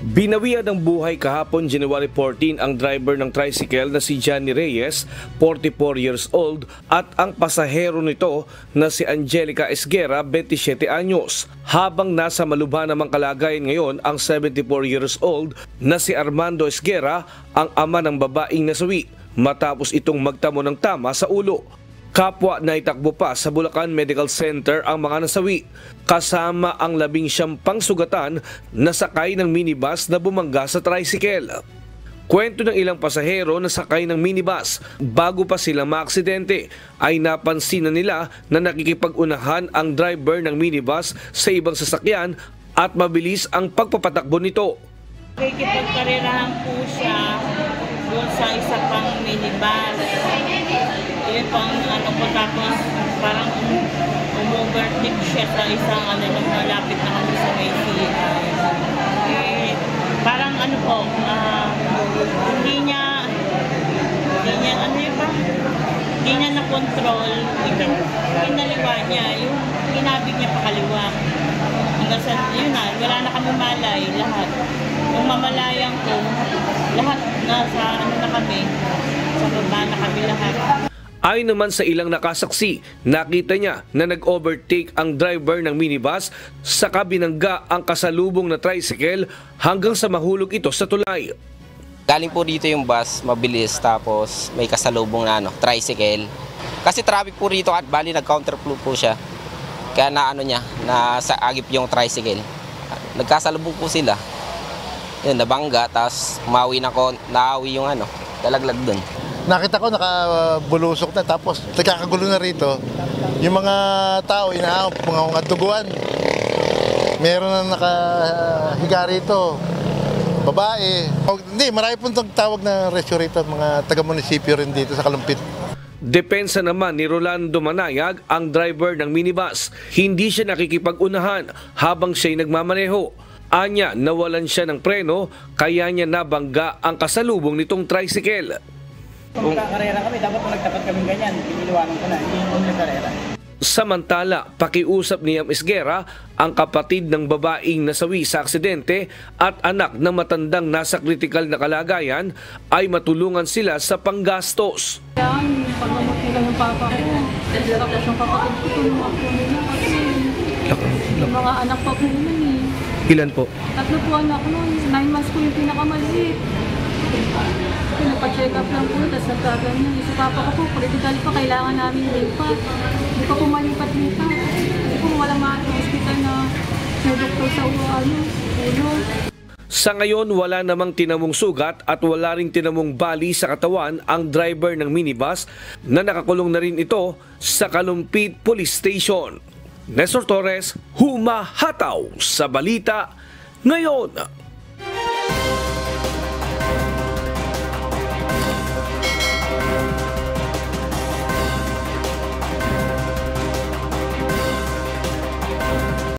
Binawian ng buhay kahapon January 14 ang driver ng tricycle na si Johnny Reyes, 44 years old, at ang pasahero nito na si Angelica Esguera, 27 anyos. Habang nasa malubha namang kalagayan ngayon ang 74 years old na si Armando Esguera, ang ama ng babaeng nasawi, matapos itong magtamo ng tama sa ulo. Kapwa na itakbo pa sa Bulacan Medical Center ang mga nasawi, kasama ang 19 pangsugatan na sakay ng minibus na bumangga sa tricycle. Kwento ng ilang pasahero na sakay ng minibus, bago pa sila maaksidente ay napansin na nila na nakikipag-unahan ang driver ng minibus sa ibang sasakyan at mabilis ang pagpapatakbo nito. Nakikipagkarerahan po siya doon sa isa pang minibus. Yun pang po, tapos parang overtake siya sa isang nung malapit na kami sa may CI. Parang hindi niya na-control, kinaliwa niya, yung kinabig niya pakaliwa. Hanggang sa, yun na, wala na kami malay, lahat. Yung mamalayan ko, lahat nasa na kami, sa baba na kami lahat. Ayon naman sa ilang nakasaksi, nakita niya na nag-overtake ang driver ng minibus sa binangga ang kasalubong na tricycle hanggang sa mahulog ito sa tulay. Galing po dito yung bus, mabilis, tapos may kasalubong na tricycle. Kasi traffic po rito at bali nag-counterflow po siya. Kaya nasa agip yung tricycle. Nagkasalubong po sila. Yun, nabangga, tapos naawi yung dalaglag dun. Nakita ko nakabulusok na, tapos nagkakagulo na rito. Yung mga tao, mga duguan. Meron na nakahiga rito. Babae. Hindi, marami pong tawag na rescue rito, mga taga-munisipyo rin dito sa Kalumpit. Depensa naman ni Rolando Manayag, ang driver ng minibus. Hindi siya nakikipag-unahan habang siya'y nagmamaneho. Anya, nawalan siya ng preno, kaya niya nabangga ang kasalubong nitong tricycle. Kung kakarera kami, dapat kung nagtapat kami ganyan, iniwanan ko na, hindi yung nagkarera. Samantala, pakiusap ni Esguera, ang kapatid ng babaeng nasawi sa aksidente at anak ng matandang nasa kritikal na kalagayan ay matulungan sila sa panggastos. Yan, paggamot nila yung papa ko. Tapos yung kapatid ko, tulungan po nila kasi yung mga anak pa po nila Ilan po? 3 po anak nun, 9 months po yung pinakamaliit. Pinapa-check up lang po, tapos nagkaganyan. Sa papa ko po, critical pa, kailangan namin lipat. Hindi pa po malipat-lipat. Kasi po walang mga hospital na may doktor sa ulo. Sa ngayon, wala namang tinamong sugat at wala ring tinamong bali sa katawan ang driver ng minibus na nakakulong na rin ito sa Kalumpit Police Station. Nestor Torres, humahataw sa balita ngayon.